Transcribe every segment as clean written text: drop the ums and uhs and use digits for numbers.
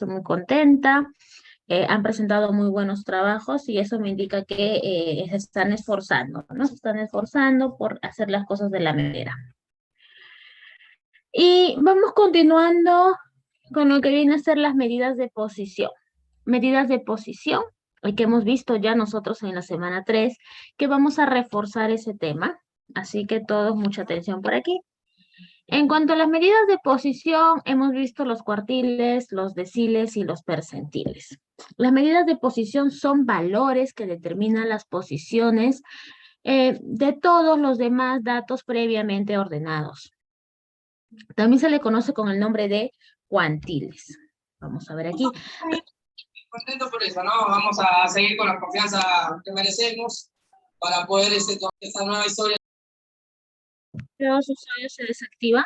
estoy muy contenta. Han presentado muy buenos trabajos y eso me indica que se están esforzando, ¿no? Se están esforzando por hacer las cosas de la manera. Y vamos continuando con lo que viene a ser las medidas de posición. Medidas de posición, el que hemos visto ya nosotros en la semana 3, que vamos a reforzar ese tema. Así que todos mucha atención por aquí. En cuanto a las medidas de posición, hemos visto los cuartiles, los deciles y los percentiles. Las medidas de posición son valores que determinan las posiciones de todos los demás datos previamente ordenados. También se le conoce con el nombre de cuantiles. Vamos a ver aquí. Contento por eso, ¿no? Vamos a seguir con la confianza que merecemos para poder esta nueva historia. Los usuarios se desactivan.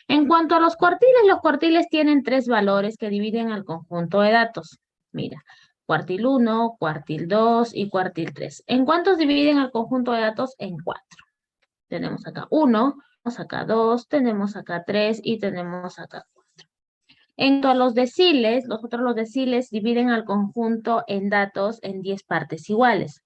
En cuanto a los cuartiles tienen 3 valores que dividen al conjunto de datos. Mira, cuartil 1, cuartil 2 y cuartil 3. ¿En cuántos dividen al conjunto de datos? En 4. Tenemos acá 1, tenemos acá 2, tenemos acá 3 y tenemos acá 4. En cuanto a los deciles, los deciles dividen al conjunto en datos en 10 partes iguales.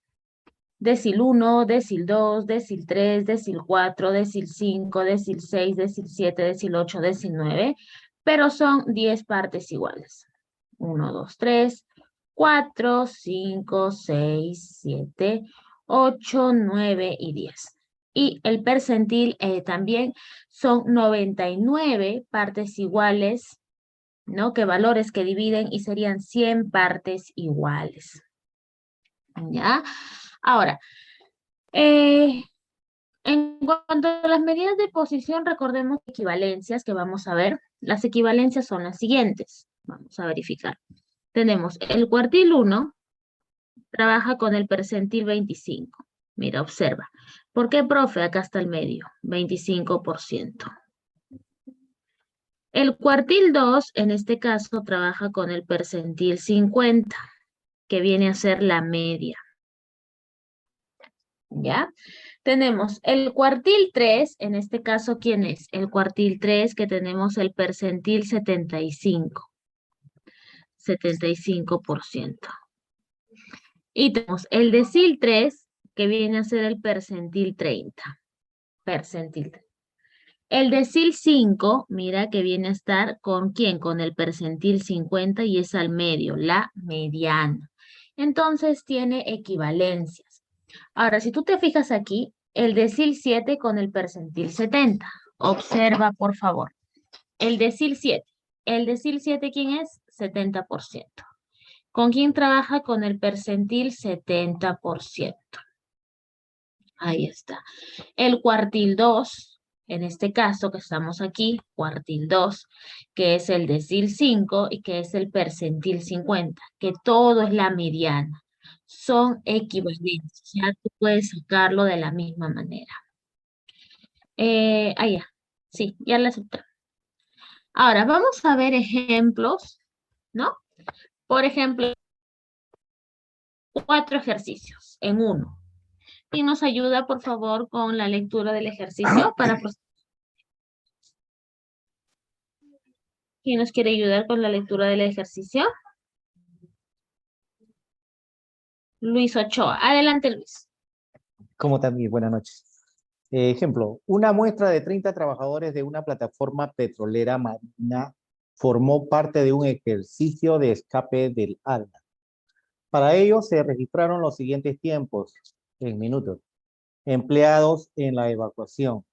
Decil 1, decil 2, decil 3, decil 4, decil 5, decil 6, decil 7, decil 8, decil 9, pero son 10 partes iguales. 1, 2, 3, 4, 5, 6, 7, 8, 9 y 10. Y el percentil también son 99 partes iguales, ¿no? Que valores que dividen y serían 100 partes iguales. ¿Ya? Ahora, en cuanto a las medidas de posición, recordemos equivalencias que vamos a ver. Las equivalencias son las siguientes. Vamos a verificar. Tenemos el cuartil 1, trabaja con el percentil 25. Mira, observa. ¿Por qué, profe? Acá está el medio, 25%. El cuartil 2, en este caso, trabaja con el percentil 50, que viene a ser la media. ¿Ya? Tenemos el cuartil 3, en este caso, ¿quién es? El cuartil 3 que tenemos el percentil 75. 75%. Y tenemos el decil 3, que viene a ser el percentil 30. Percentil 30. El decil 5, mira que viene a estar ¿con quién? Con el percentil 50 y es al medio, la mediana. Entonces tiene equivalencias. Ahora, si tú te fijas aquí, el decil 7 con el percentil 70. Observa, por favor. El decil 7. ¿El decil 7 quién es? 70%. ¿Con quién trabaja? Con el percentil 70%. Ahí está. El cuartil 2, en este caso que estamos aquí, cuartil 2, que es el decil 5 y que es el percentil 50, que todo es la mediana. Son equivalentes, ya tú puedes sacarlo de la misma manera. Ya. Sí, ya la acepté. Ahora, vamos a ver ejemplos, ¿no? Por ejemplo, 4 ejercicios en uno. ¿Quién nos ayuda, por favor, con la lectura del ejercicio para ¿Quién nos quiere ayudar con la lectura del ejercicio? Luis Ochoa. Adelante, Luis. Como también, buenas noches. Ejemplo, una muestra de 30 trabajadores de una plataforma petrolera marina formó parte de un ejercicio de escape del ALNA. Para ello se registraron los siguientes tiempos en minutos empleados en la evacuación.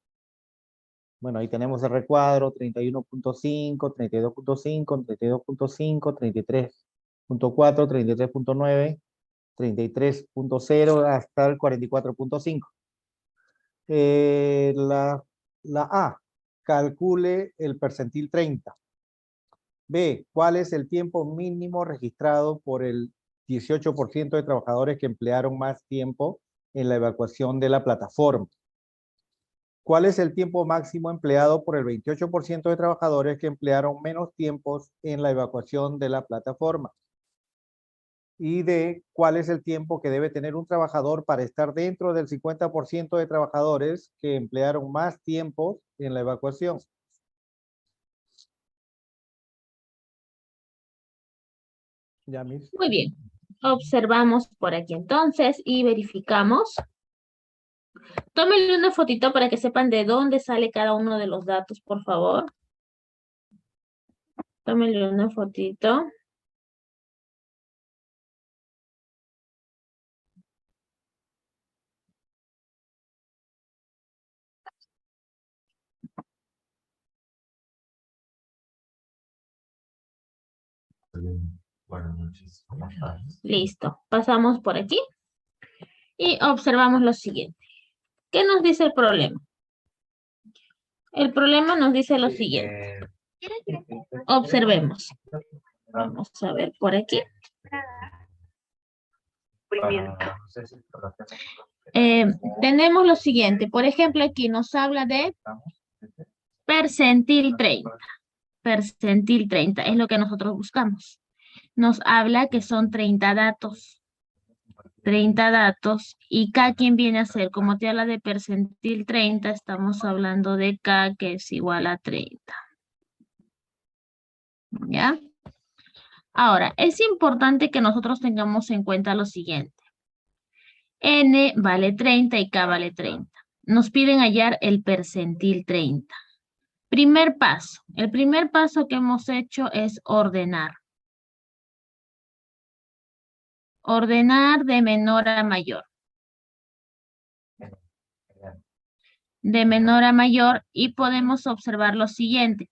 Bueno, ahí tenemos el recuadro 31.5, 32.5, 32.5, 33.4, 33.9, 33.0 hasta el 44.5. La A, calcule el percentil 30. B, ¿cuál es el tiempo mínimo registrado por el 18% de trabajadores que emplearon más tiempo en la evacuación de la plataforma? ¿Cuál es el tiempo máximo empleado por el 28% de trabajadores que emplearon menos tiempos en la evacuación de la plataforma? Y D, ¿cuál es el tiempo que debe tener un trabajador para estar dentro del 50% de trabajadores que emplearon más tiempo en la evacuación? Ya, Miss. Muy bien. Observamos por aquí entonces y verificamos. Tómenle una fotito para que sepan de dónde sale cada uno de los datos, por favor. Tómenle una fotito. Buenas noches, ¿cómo estás? Listo. Pasamos por aquí y observamos lo siguiente. ¿Qué nos dice el problema? El problema nos dice lo siguiente. Observemos. Vamos a ver por aquí. Tenemos lo siguiente. Por ejemplo, aquí nos habla de percentil 30. Percentil 30 es lo que nosotros buscamos. Nos habla que son 30 datos. 30 datos y K quien viene a ser, como te habla de percentil 30, estamos hablando de K que es igual a 30. ¿Ya? Ahora, es importante que nosotros tengamos en cuenta lo siguiente. N vale 30 y K vale 30. Nos piden hallar el percentil 30. Primer paso. El primer paso que hemos hecho es ordenar. Ordenar de menor a mayor. De menor a mayor y podemos observar lo siguiente.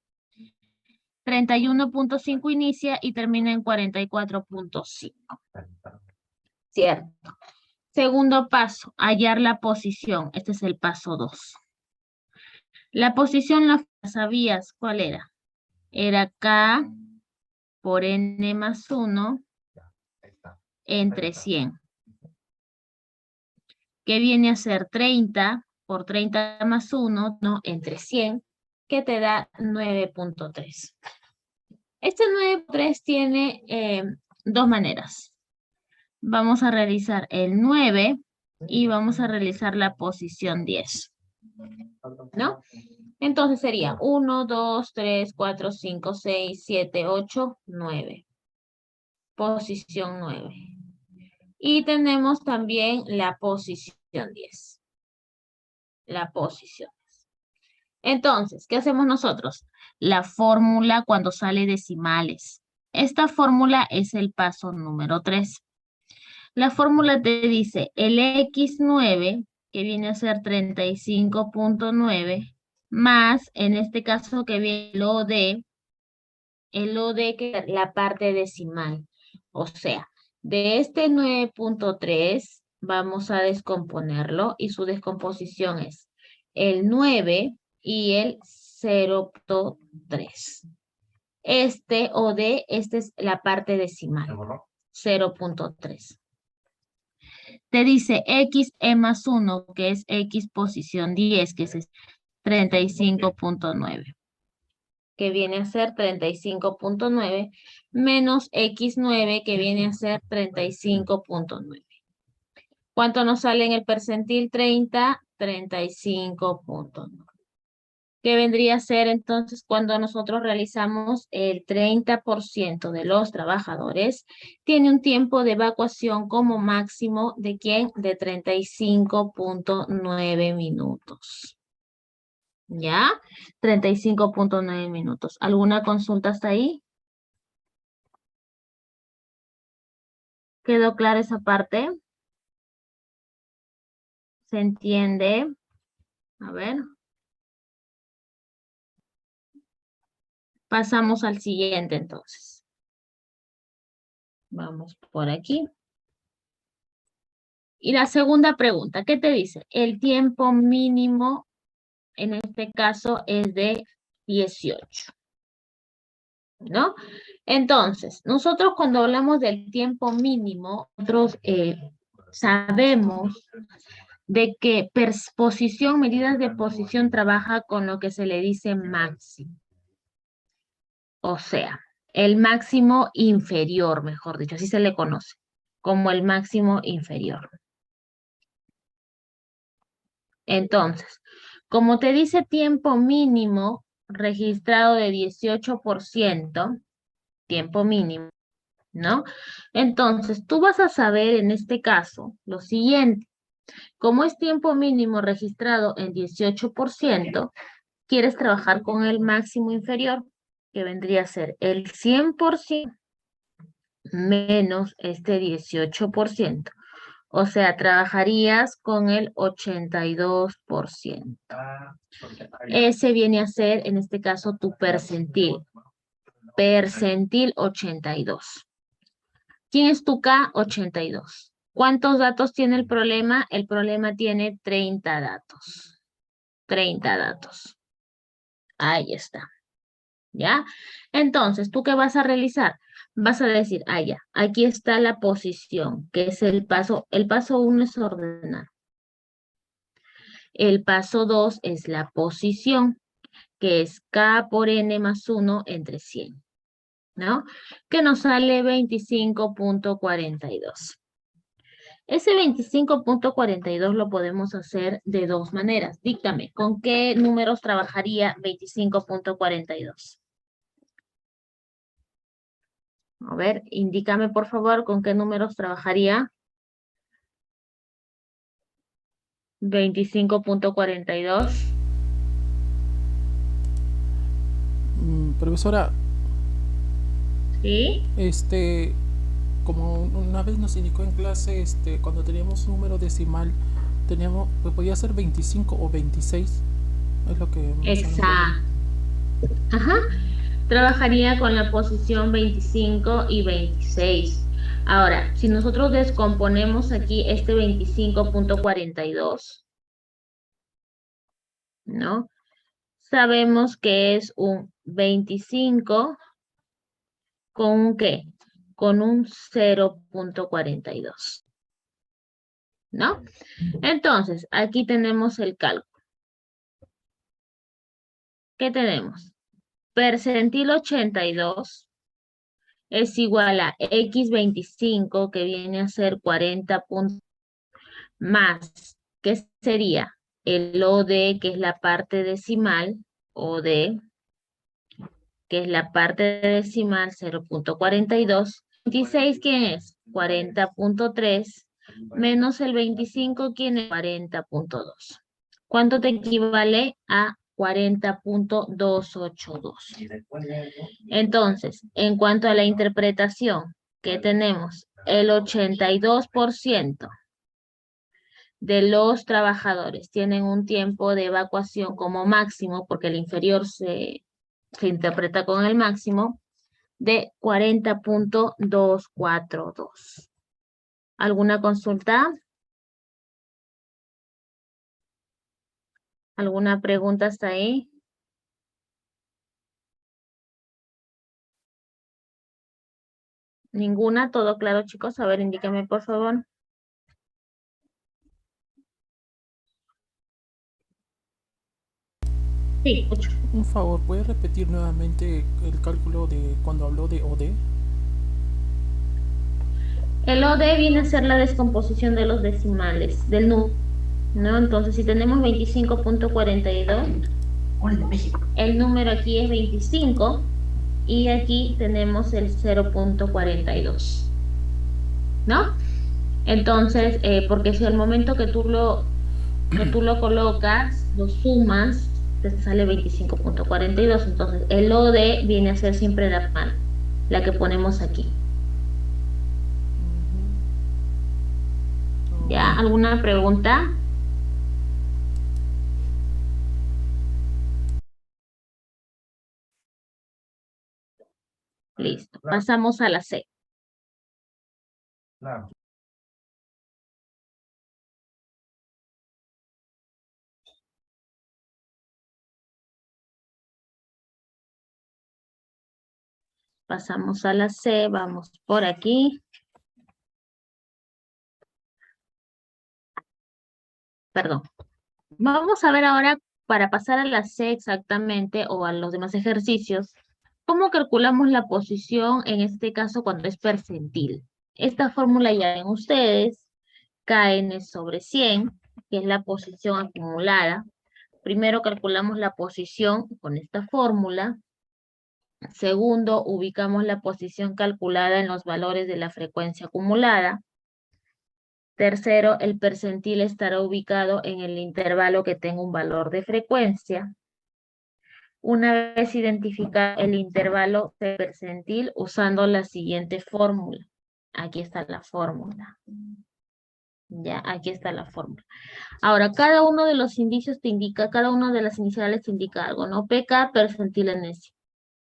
31.5 inicia y termina en 44.5. Cierto. Segundo paso, hallar la posición. Este es el paso 2. La posición la sabías, ¿cuál era? Era K por N más 1 entre 100. Que viene a ser 30 por 30 más 1, ¿no? Entre 100, que te da 9.3. Este 9.3 tiene dos maneras. Vamos a realizar el 9 y vamos a realizar la posición 10. ¿No? Entonces sería 1, 2, 3, 4, 5, 6, 7, 8, 9. Posición 9. Y tenemos también la posición 10. La posición. Entonces, ¿qué hacemos nosotros? La fórmula cuando sale decimales. Esta fórmula es el paso número 3. La fórmula te dice el X9, que viene a ser 35.9, más, en este caso que viene el OD que es la parte decimal. O sea, de este 9.3 vamos a descomponerlo y su descomposición es el 9 y el 0.3. Este OD, esta es la parte decimal, 0.3. Te dice XE más 1, que es X posición 10, que es 35.9. Que viene a ser 35.9, menos X9, que viene a ser 35.9. ¿Cuánto nos sale en el percentil 30? 35.9. ¿Qué vendría a ser entonces cuando nosotros realizamos el 30% de los trabajadores? Tiene un tiempo de evacuación como máximo de ¿quién? De 35.9 minutos. ¿Ya? 35.9 minutos. ¿Alguna consulta hasta ahí? ¿Quedó clara esa parte? ¿Se entiende? A ver. Pasamos al siguiente entonces. Vamos por aquí. Y la segunda pregunta, ¿qué te dice? El tiempo mínimo, en este caso, es de 18. ¿No? Entonces, nosotros cuando hablamos del tiempo mínimo, nosotros sabemos de que posición, medidas de posición trabaja con lo que se le dice máximo. O sea, el máximo inferior, mejor dicho, así se le conoce, como el máximo inferior. Entonces, como te dice tiempo mínimo registrado de 18%, tiempo mínimo, ¿no? Entonces, tú vas a saber en este caso lo siguiente. Como es tiempo mínimo registrado en 18%, quieres trabajar con el máximo inferior, que vendría a ser el 100% menos este 18%. O sea, trabajarías con el 82%. Ese viene a ser, en este caso, tu percentil. Percentil 82. ¿Quién es tu K? 82. ¿Cuántos datos tiene el problema? El problema tiene 30 datos. 30 datos. Ahí está. ¿Ya? Entonces, ¿tú qué vas a realizar? Vas a decir, ya, aquí está la posición, que es el paso. El paso 1 es ordenar. El paso 2 es la posición, que es K por N más 1 entre 100. ¿No? Que nos sale 25.42. Ese 25.42 lo podemos hacer de dos maneras. Díctame, ¿con qué números trabajaría 25.42? A ver, indícame por favor con qué números trabajaría 25.42. Profesora, ¿Sí? como una vez nos indicó en clase, cuando teníamos un número decimal, pues podía ser 25 o 26, es lo que mencionó. Exacto. Ajá. Trabajaría con la posición 25 y 26. Ahora, si nosotros descomponemos aquí este 25.42, ¿no? Sabemos que es un 25 con un ¿qué? Con un 0.42, ¿no? Entonces, aquí tenemos el cálculo. ¿Qué tenemos? Percentil 82 es igual a x25, que viene a ser 40 puntos, más, ¿qué sería? El OD, que es la parte decimal, OD, que es la parte decimal, 0.42. 26, ¿quién es? 40.3, menos el 25, ¿quién es? 40.2. ¿Cuánto te equivale a 40.282? Entonces, en cuanto a la interpretación, ¿qué tenemos? El 82% de los trabajadores tienen un tiempo de evacuación como máximo, porque el inferior se interpreta con el máximo, de 40.242. ¿Alguna consulta? ¿Alguna pregunta hasta ahí? ¿Ninguna? ¿Todo claro, chicos? A ver, indíqueme, por favor. Sí, escucho. Un favor, ¿puede repetir nuevamente el cálculo de cuando habló de OD? El OD viene a ser la descomposición de los decimales, del número, ¿no? Entonces, si tenemos 25.42, el número aquí es 25 y aquí tenemos el 0.42, ¿no? Entonces, porque si al momento que tú lo colocas, lo sumas, te sale 25.42. Entonces, el OD viene a ser siempre la que ponemos aquí. ¿Ya? ¿Alguna pregunta? Listo. Pasamos a la C. Claro. Pasamos a la C, vamos por aquí. Perdón. Vamos a ver ahora, para pasar a la C exactamente, o a los demás ejercicios, cómo calculamos la posición, en este caso cuando es percentil. Esta fórmula ya ven ustedes, KN sobre 100, que es la posición acumulada. Primero calculamos la posición con esta fórmula, Segundo, ubicamos la posición calculada en los valores de la frecuencia acumulada. Tercero, el percentil estará ubicado en el intervalo que tenga un valor de frecuencia. Una vez identificado el intervalo de percentil usando la siguiente fórmula. Aquí está la fórmula. Ya, aquí está la fórmula. Ahora, cada uno de los indicios te indica, cada uno de las iniciales te indica algo, ¿no? PK, percentil enesio.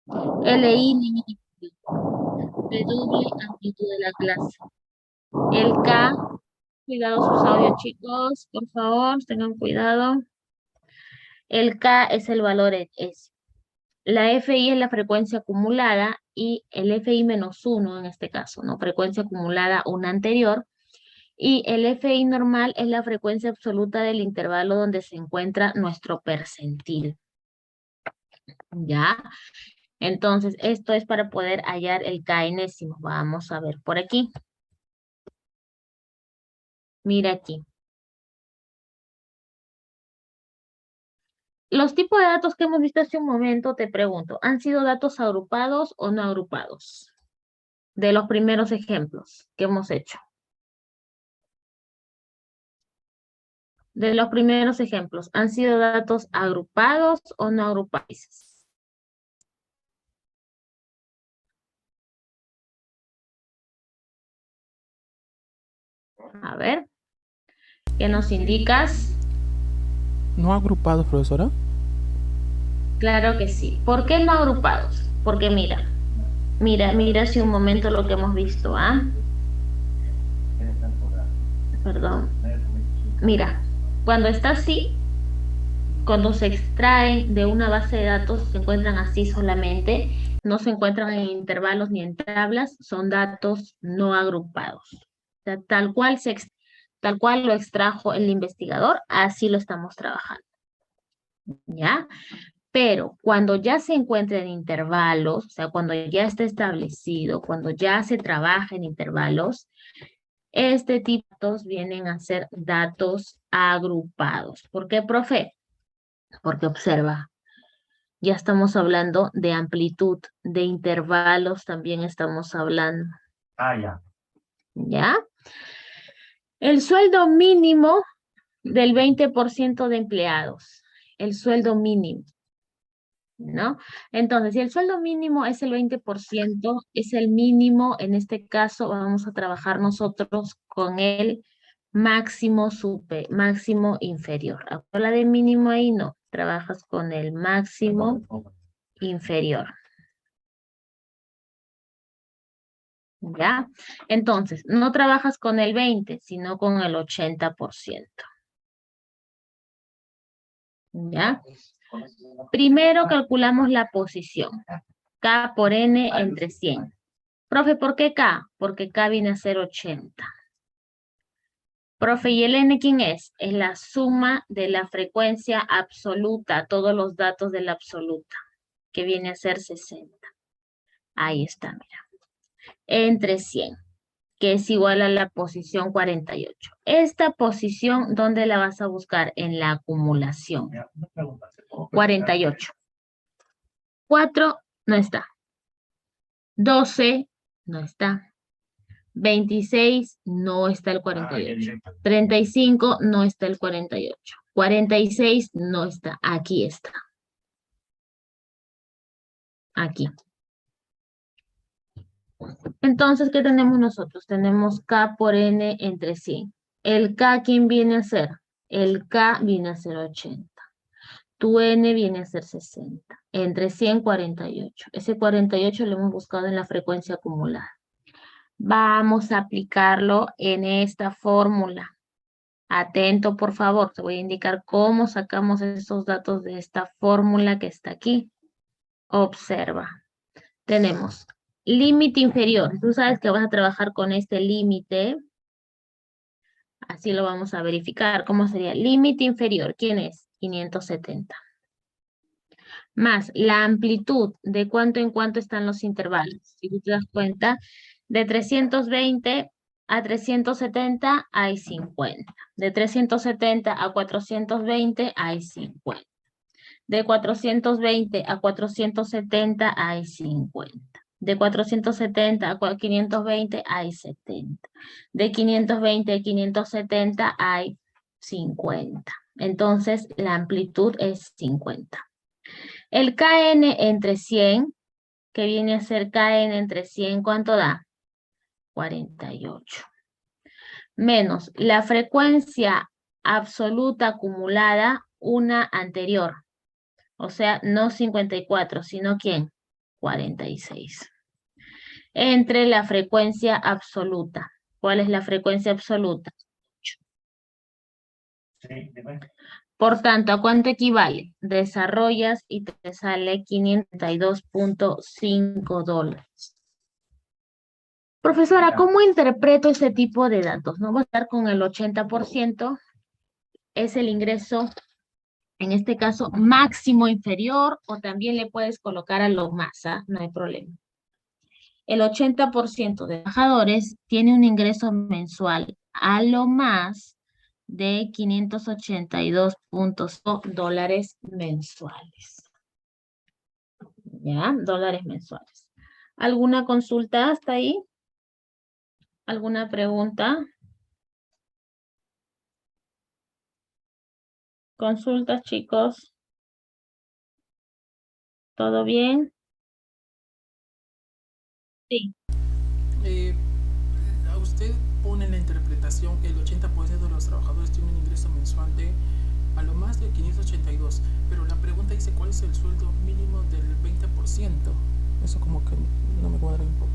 LI, límite. W, amplitud de la clase. El K, cuidado sus audios, chicos, por favor, tengan cuidado. El K es el valor S. La FI es la frecuencia acumulada y el FI menos 1 en este caso, ¿no? Frecuencia acumulada una anterior. Y el FI normal es la frecuencia absoluta del intervalo donde se encuentra nuestro percentil. ¿Ya? Entonces, esto es para poder hallar el K enésimo. Vamos a ver por aquí. Mira aquí. Los tipos de datos que hemos visto hace un momento, te pregunto, ¿han sido datos agrupados o no agrupados? De los primeros ejemplos que hemos hecho. De los primeros ejemplos, ¿han sido datos agrupados o no agrupados? A ver, ¿qué nos indicas? ¿No agrupados, profesora? Claro que sí. ¿Por qué no agrupados? Porque mira hace un momento lo que hemos visto, ¿ah? Perdón. Mira, cuando está así, cuando se extraen de una base de datos, se encuentran así solamente, no se encuentran en intervalos ni en tablas, son datos no agrupados. O sea, tal cual lo extrajo el investigador, así lo estamos trabajando. ¿Ya? Pero cuando ya se encuentra en intervalos, o sea, cuando ya está establecido, cuando ya se trabaja en intervalos, este tipo de datos vienen a ser datos agrupados. ¿Por qué, profe? Porque observa, ya estamos hablando de amplitud, de intervalos también estamos hablando. Ya. ¿Ya? El sueldo mínimo del 20% de empleados. El sueldo mínimo. ¿No? Entonces, si el sueldo mínimo es el 20%, es el mínimo, en este caso vamos a trabajar nosotros con el máximo máximo inferior. Habla de mínimo ahí, no, trabajas con el máximo inferior. ¿Ya? Entonces, no trabajas con el 20, sino con el 80%. ¿Ya? Primero calculamos la posición. K por N entre 100. Profe, ¿por qué K? Porque K viene a ser 80. Profe, ¿y el N quién es? Es la suma de la frecuencia absoluta, todos los datos de la absoluta, que viene a ser 60. Ahí está, mira. Entre 100, que es igual a la posición 48. Esta posición, ¿dónde la vas a buscar? En la acumulación. 48. 4 no está. 12 no está. 26 no está el 48. 35 no está el 48. 46 no está. Aquí está. Aquí. Entonces, ¿qué tenemos nosotros? Tenemos K por N entre 100. ¿El K quién viene a ser? El K viene a ser 80. Tu N viene a ser 60. Entre 100, 48. Ese 48 lo hemos buscado en la frecuencia acumulada. Vamos a aplicarlo en esta fórmula. Atento, por favor. Te voy a indicar cómo sacamos esos datos de esta fórmula que está aquí. Observa. Tenemos límite inferior. Tú sabes que vas a trabajar con este límite. Así lo vamos a verificar. ¿Cómo sería? Límite inferior. ¿Quién es? 570. Más la amplitud de cuánto en cuánto están los intervalos. Si tú te das cuenta, de 320 a 370 hay 50. De 370 a 420 hay 50. De 420 a 470 hay 50. De 470 a 520 hay 70. De 520 a 570 hay 50. Entonces, la amplitud es 50. El KN entre 100, que viene a ser KN entre 100, ¿cuánto da? 48. Menos la frecuencia absoluta acumulada, una anterior. O sea, no 54, sino ¿quién? 46. Entre la frecuencia absoluta. ¿Cuál es la frecuencia absoluta? Por tanto, ¿a cuánto equivale? Desarrollas y te sale $502.5. Profesora, ¿cómo interpreto ese tipo de datos? No voy a estar con el 80%, es el ingreso, en este caso, máximo inferior, o también le puedes colocar a lo más, ¿ah? No hay problema. El 80% de trabajadores tiene un ingreso mensual a lo más de $582.5 mensuales. ¿Ya? Dólares mensuales. ¿Alguna consulta hasta ahí? ¿Alguna pregunta? ¿Consultas, chicos? ¿Todo bien? Sí. A usted pone en la interpretación el 80% de los trabajadores tienen un ingreso mensual de a lo más de 582, pero la pregunta dice cuál es el sueldo mínimo del 20%. Eso como que no me cuadra un poco.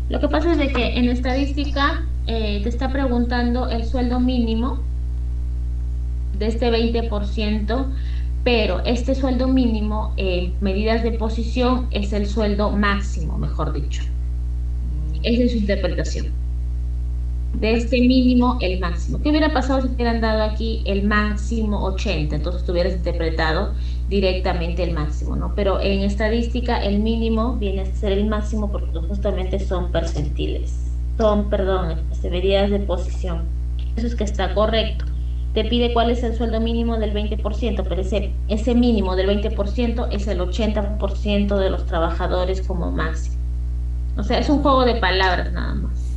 Lo que pasa es de que en estadística te está preguntando el sueldo mínimo de este 20%, pero este sueldo mínimo, medidas de posición, es el sueldo máximo, mejor dicho. Esa es su interpretación. De este mínimo, el máximo. ¿Qué hubiera pasado si te hubieran dado aquí el máximo 80? Entonces tú hubieras interpretado directamente el máximo, ¿no? Pero en estadística, el mínimo viene a ser el máximo porque justamente son percentiles. Son, perdón, medidas de posición. Eso es que está correcto. Te pide cuál es el sueldo mínimo del 20%, pero ese mínimo del 20% es el 80% de los trabajadores como máximo. O sea, es un juego de palabras nada más.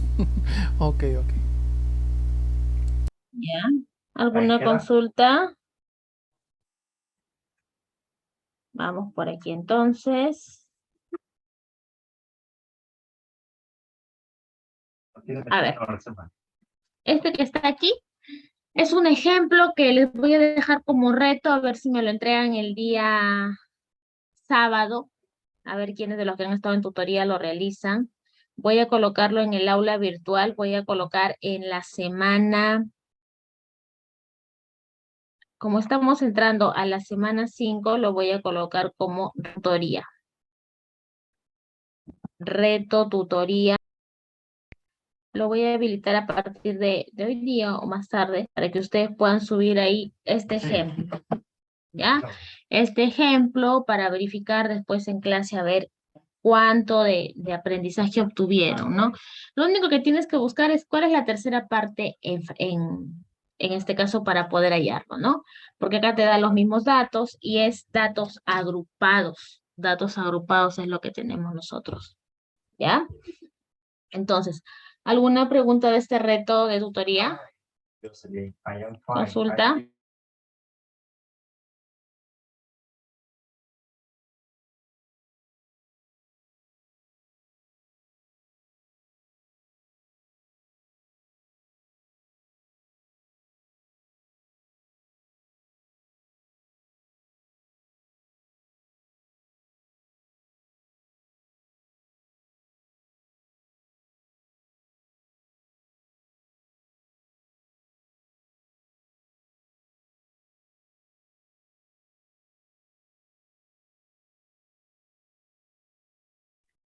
Ok. ¿Ya? ¿Alguna consulta? Vamos por aquí entonces. A ver, este que está aquí es un ejemplo que les voy a dejar como reto, a ver si me lo entregan el día sábado, a ver quiénes de los que han estado en tutoría lo realizan. Voy a colocarlo en el aula virtual, voy a colocar en la semana, como estamos entrando a la semana 5, lo voy a colocar como tutoría. Reto, tutoría. Lo voy a habilitar a partir de hoy día o más tarde para que ustedes puedan subir ahí este ejemplo. ¿Ya? Este ejemplo para verificar después en clase a ver cuánto de aprendizaje obtuvieron, ¿no? Lo único que tienes que buscar es cuál es la tercera parte en este caso para poder hallarlo, ¿no? Porque acá te da los mismos datos y es datos agrupados. Datos agrupados es lo que tenemos nosotros, ¿ya? Entonces, ¿alguna pregunta de este reto de tutoría? Consulta.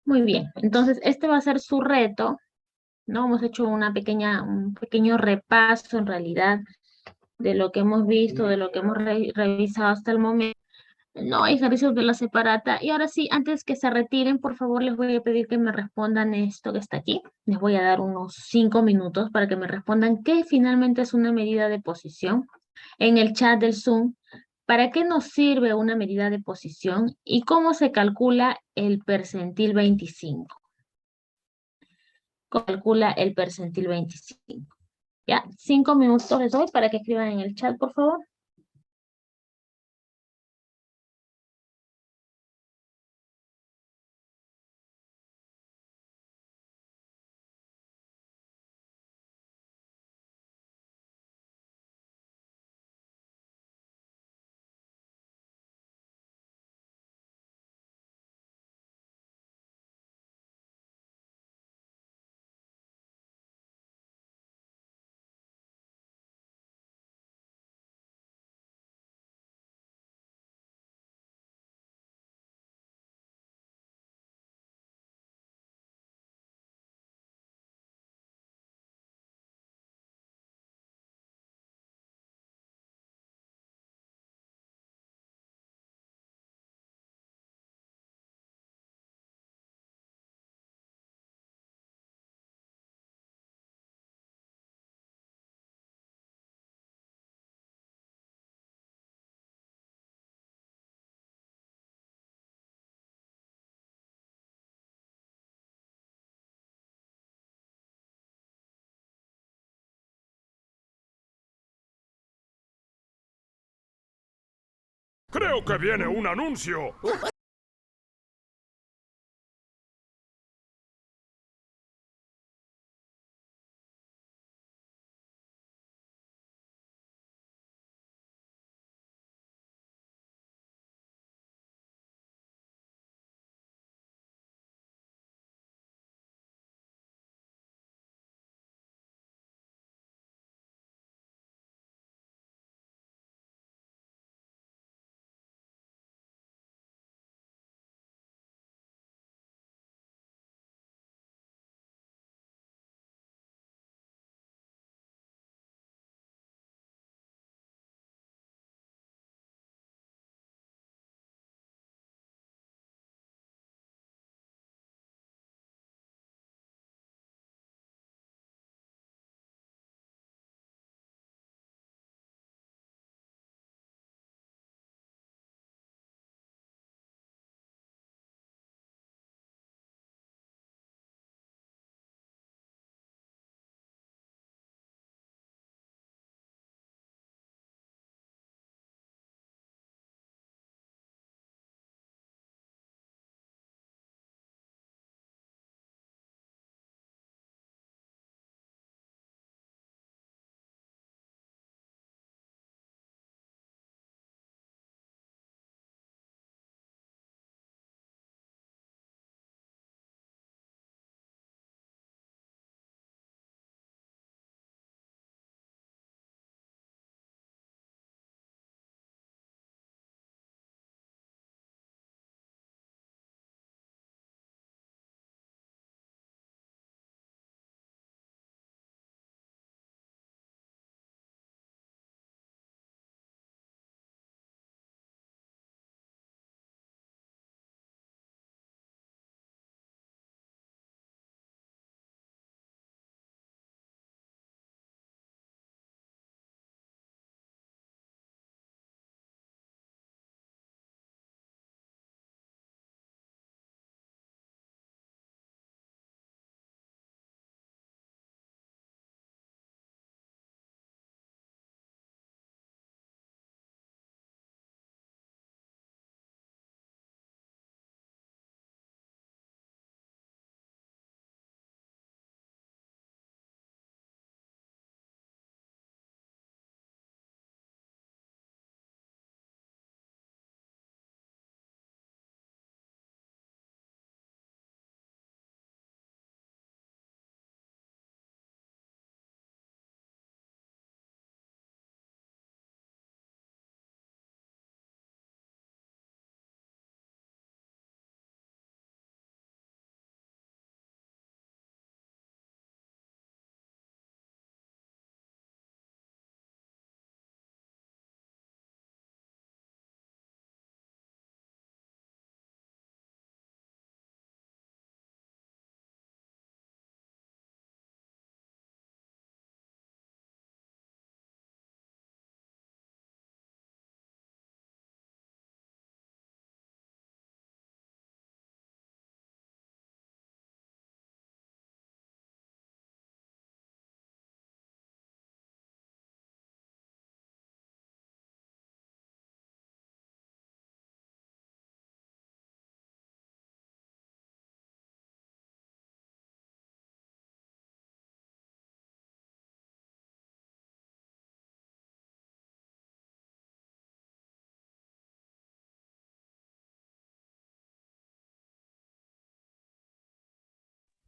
Muy bien, entonces este va a ser su reto, ¿no? Hemos hecho un pequeño repaso en realidad de lo que hemos visto, de lo que hemos revisado hasta el momento. No hay ejercicios de la separata. Y ahora sí, antes que se retiren, por favor, les voy a pedir que me respondan esto que está aquí. Les voy a dar unos 5 minutos para que me respondan qué finalmente es una medida de posición en el chat del Zoom ¿Para qué nos sirve una medida de posición y cómo se calcula el percentil 25? Calcula el percentil 25. Ya, 5 minutos les doy para que escriban en el chat, por favor. Creo que viene un anuncio.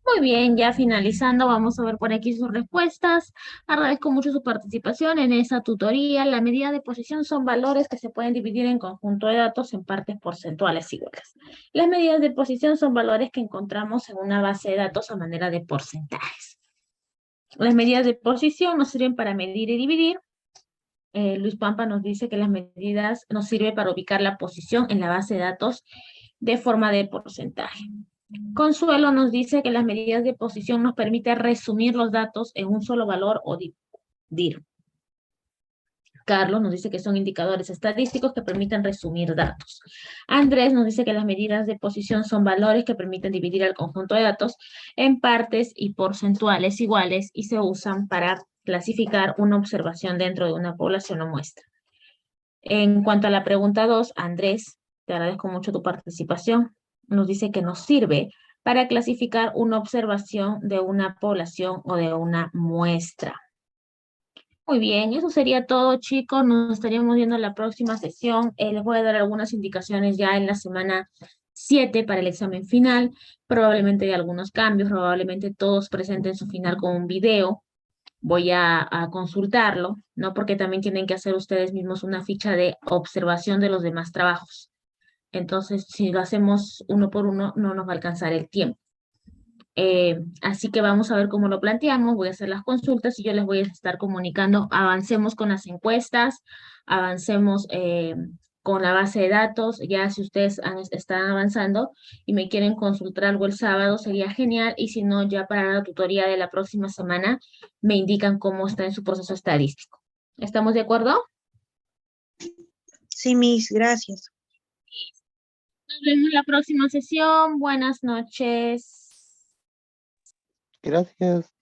Muy bien, ya finalizando, vamos a ver por aquí sus respuestas. Agradezco mucho su participación en esa tutoría. La medida de posición son valores que se pueden dividir en conjunto de datos en partes porcentuales iguales. Las medidas de posición son valores que encontramos en una base de datos a manera de porcentajes. Las medidas de posición nos sirven para medir y dividir. Luis Pampa nos dice que las medidas nos sirven para ubicar la posición en la base de datos de forma de porcentaje. Consuelo nos dice que las medidas de posición nos permiten resumir los datos en un solo valor o dividir. Carlos nos dice que son indicadores estadísticos que permiten resumir datos. Andrés nos dice que las medidas de posición son valores que permiten dividir el conjunto de datos en partes y porcentuales iguales y se usan para clasificar una observación dentro de una población o muestra. En cuanto a la pregunta 2, Andrés, te agradezco mucho tu participación. Nos dice que nos sirve para clasificar una observación de una población o de una muestra. Muy bien, eso sería todo, chicos. Nos estaríamos viendo en la próxima sesión. Les voy a dar algunas indicaciones ya en la semana 7 para el examen final. Probablemente hay algunos cambios, probablemente todos presenten su final con un video. Voy a consultarlo, ¿no? Porque también tienen que hacer ustedes mismos una ficha de observación de los demás trabajos. Entonces, si lo hacemos uno por uno, no nos va a alcanzar el tiempo. Así que vamos a ver cómo lo planteamos. Voy a hacer las consultas y yo les voy a estar comunicando. Avancemos con las encuestas, avancemos con la base de datos. Ya si ustedes están avanzando y me quieren consultar algo el sábado, sería genial. Y si no, ya para la tutoría de la próxima semana, me indican cómo está en su proceso estadístico. ¿Estamos de acuerdo? Sí, Miss, gracias. Nos vemos en la próxima sesión. Buenas noches. Gracias.